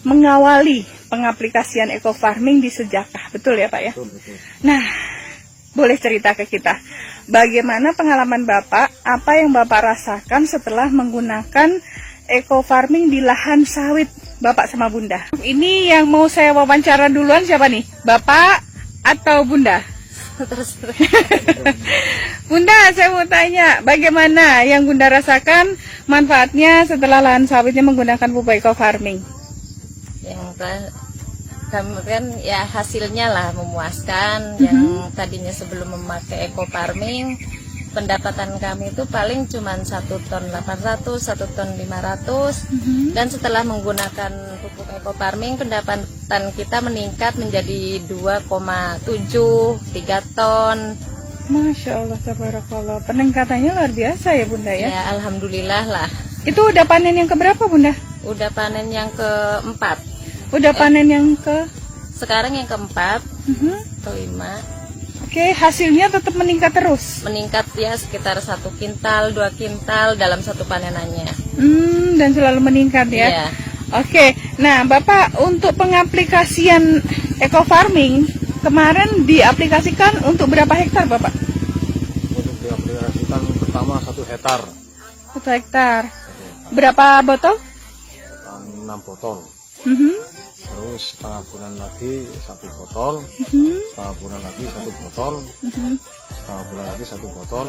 mengawali pengaplikasian eco farming di Sejakah, betul ya Pak ya? Betul, betul. Nah, boleh cerita ke kita, bagaimana pengalaman Bapak, apa yang Bapak rasakan setelah menggunakan eco farming di lahan sawit Bapak sama Bunda? Ini yang mau saya wawancara duluan siapa nih? Bapak atau Bunda? Bunda, saya mau tanya, bagaimana yang Bunda rasakan manfaatnya setelah lahan sawitnya menggunakan pupuk eco farming? Yang kami kan ya hasilnya lah memuaskan. Yang tadinya sebelum memakai eco farming, pendapatan kami itu paling cuma 1 ton 800, 1 ton 500. Dan setelah menggunakan pupuk eco farming, pendapatan kita meningkat menjadi 2,7, 3 ton. Masya Allah, tabarakallah. Peningkatannya luar biasa ya Bunda ya? Ya alhamdulillah lah. Itu udah panen yang keberapa Bunda? Udah panen yang keempat. Udah panen yang ke... Sekarang yang keempat, kelima. Oke, hasilnya tetap meningkat terus? Meningkat ya sekitar 1 kintal, 2 kintal dalam satu panenannya. Dan selalu meningkat ya? Iya. Oke, nah Bapak untuk pengaplikasian eco farming kemarin diaplikasikan untuk berapa hektar Bapak? Untuk diaplikasikan pertama 1 hektar. 1 hektar. Berapa botol? 6 botol. Terus setengah bulan lagi 1 botol, setengah bulan lagi 1 botol, setengah bulan lagi 1 botol,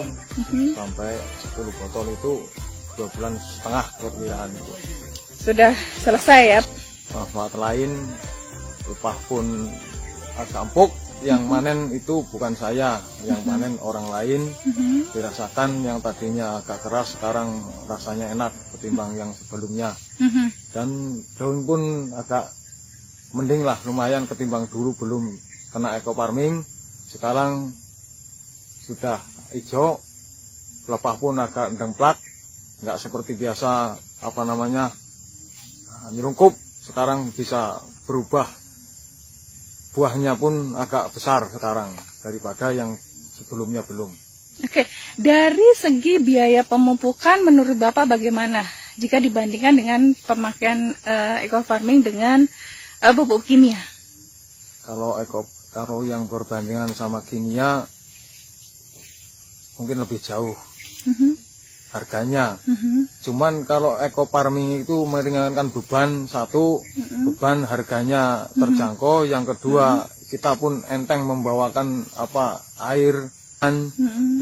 sampai 10 botol itu 2,5 bulan perkiraan itu. Sudah selesai ya? Manfaat lain, upah pun agak empuk. Yang manen itu bukan saya, yang manen orang lain. Dirasakan yang tadinya agak keras, sekarang rasanya enak ketimbang yang sebelumnya. Dan daun pun agak mending lah, lumayan ketimbang dulu belum kena eco farming. Sekarang sudah hijau, pelepah pun agak dengklak, nggak seperti biasa nyerungkup. Sekarang bisa berubah, buahnya pun agak besar sekarang daripada yang sebelumnya belum. Oke, dari segi biaya pemupukan menurut Bapak bagaimana jika dibandingkan dengan pemakaian eco farming dengan pupuk kimia? Kalau yang berbandingan sama kimia mungkin lebih jauh harganya. Cuman kalau eco farming itu meringankan beban, satu beban harganya terjangkau, yang kedua kita pun enteng membawakan air.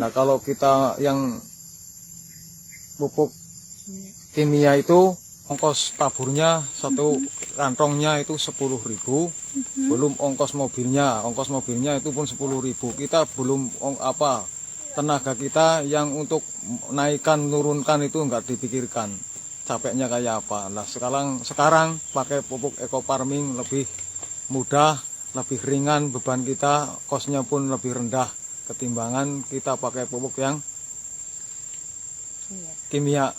Nah kalau kita yang pupuk kimia itu ongkos taburnya 1 kantongnya itu 10.000, belum ongkos mobilnya itu pun 10.000. Kita belum tenaga kita yang untuk naikkan turunkan itu nggak dipikirkan capeknya kayak apa. Nah sekarang pakai pupuk eco farming lebih mudah, lebih ringan beban kita, kosnya pun lebih rendah ketimbangan kita pakai pupuk yang kimia.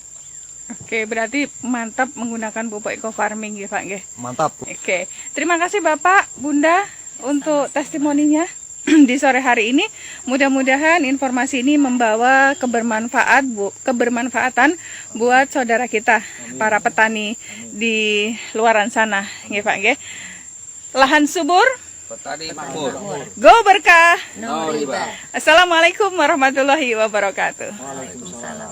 Oke, berarti mantap menggunakan pupuk eco farming ya Pak ya? Mantap. Oke, terima kasih Bapak, Bunda untuk testimoninya di sore hari ini. Mudah-mudahan informasi ini membawa kebermanfaatan buat saudara kita, para petani di luaran sana ya Pak ya. Lahan subur, petani makmur. go berkah. No riba. Assalamualaikum warahmatullahi wabarakatuh. Waalaikumsalam.